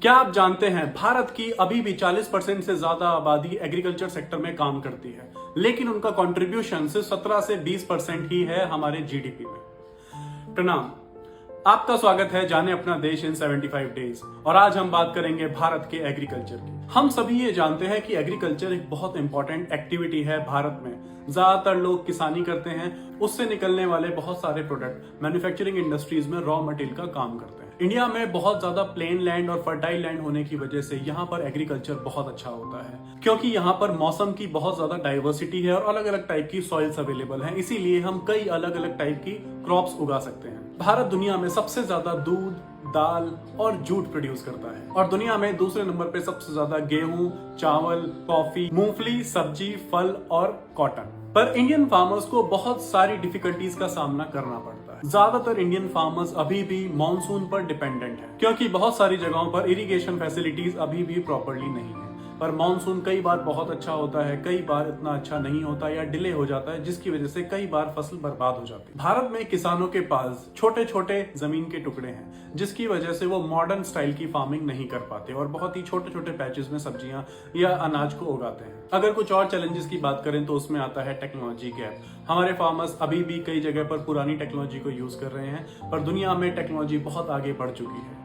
क्या आप जानते हैं भारत की अभी भी 40% से ज्यादा आबादी एग्रीकल्चर सेक्टर में काम करती है, लेकिन उनका कंट्रीब्यूशन सिर्फ 17 से 20% ही है हमारे जीडीपी में। प्रणाम, आपका स्वागत है जाने अपना देश इन 75 डेज। और आज हम बात करेंगे भारत के एग्रीकल्चर की। हम सभी ये जानते हैं कि एग्रीकल्चर एक बहुत इंपॉर्टेंट एक्टिविटी है भारत में। ज्यादातर लोग किसानी करते हैं, उससे निकलने वाले बहुत सारे प्रोडक्ट मैन्युफैक्चरिंग इंडस्ट्रीज में रॉ मटेरियल का काम करते हैं। इंडिया में बहुत ज्यादा प्लेन लैंड और फर्टाइल लैंड होने की वजह से यहाँ पर एग्रीकल्चर बहुत अच्छा होता है, क्योंकि यहाँ पर मौसम की बहुत ज्यादा डाइवर्सिटी है और अलग अलग टाइप की सॉइल्स अवेलेबल हैं। इसीलिए हम कई अलग अलग टाइप की क्रॉप्स उगा सकते हैं। भारत दुनिया में सबसे ज्यादा दूध, दाल और जूट प्रोड्यूस करता है और दुनिया में दूसरे नंबर पे सबसे ज्यादा गेहूं, चावल, कॉफी, मूंगफली, सब्जी, फल और कॉटन। पर इंडियन फार्मर्स को बहुत सारी डिफिकल्टीज का सामना करना पड़ता है। ज्यादातर इंडियन फार्मर्स अभी भी मॉनसून पर डिपेंडेंट है, क्योंकि बहुत सारी जगहों पर इरिगेशन फैसिलिटीज अभी भी प्रॉपरली नहीं है। पर मॉनसून कई बार बहुत अच्छा होता है, कई बार इतना अच्छा नहीं होता या डिले हो जाता है, जिसकी वजह से कई बार फसल बर्बाद हो जाती है। भारत में किसानों के पास छोटे छोटे जमीन के टुकड़े हैं, जिसकी वजह से वो मॉडर्न स्टाइल की फार्मिंग नहीं कर पाते और बहुत ही छोटे छोटे पैचेस में सब्जियां या अनाज को उगाते हैं। अगर कुछ और चैलेंजेस की बात करें तो उसमें आता है टेक्नोलॉजी गैप। हमारे फार्मर्स अभी भी कई जगह पर पुरानी टेक्नोलॉजी को यूज कर रहे हैं, पर दुनिया में टेक्नोलॉजी बहुत आगे बढ़ चुकी है।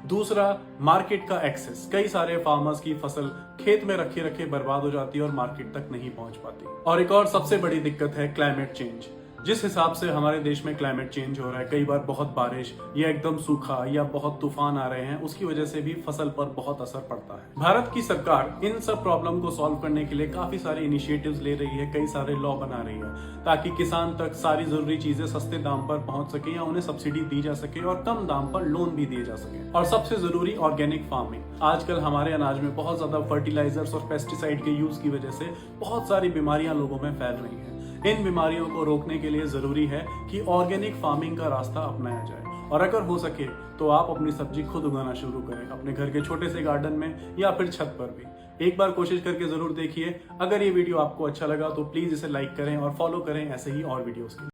दूसरा, मार्केट का एक्सेस। कई सारे फार्मर्स की फसल खेत में रखे रखे बर्बाद हो जाती है और मार्केट तक नहीं पहुंच पाती। और एक और सबसे बड़ी दिक्कत है क्लाइमेट चेंज। जिस हिसाब से हमारे देश में क्लाइमेट चेंज हो रहा है, कई बार बहुत बारिश या एकदम सूखा या बहुत तूफान आ रहे हैं, उसकी वजह से भी फसल पर बहुत असर पड़ता है। भारत की सरकार इन सब प्रॉब्लम को सॉल्व करने के लिए काफी सारे इनिशिएटिव्स ले रही है, कई सारे लॉ बना रही है, ताकि किसान तक सारी जरूरी चीजें सस्ते दाम पर पहुंच सके या उन्हें सब्सिडी दी जा सके और कम दाम पर लोन भी दिए जा सके। और सबसे जरूरी, ऑर्गेनिक फार्मिंग। आजकल हमारे अनाज में बहुत ज्यादा फर्टिलाइजर्स और पेस्टिसाइड के यूज की वजह से बहुत सारी बीमारियां लोगों में फैल रही है। इन बीमारियों को रोकने के लिए जरूरी है कि ऑर्गेनिक फार्मिंग का रास्ता अपनाया जाए। और अगर हो सके तो आप अपनी सब्जी खुद उगाना शुरू करें, अपने घर के छोटे से गार्डन में या फिर छत पर भी। एक बार कोशिश करके जरूर देखिए। अगर ये वीडियो आपको अच्छा लगा तो प्लीज इसे लाइक करें और फॉलो करें ऐसे ही और वीडियोस के लिए।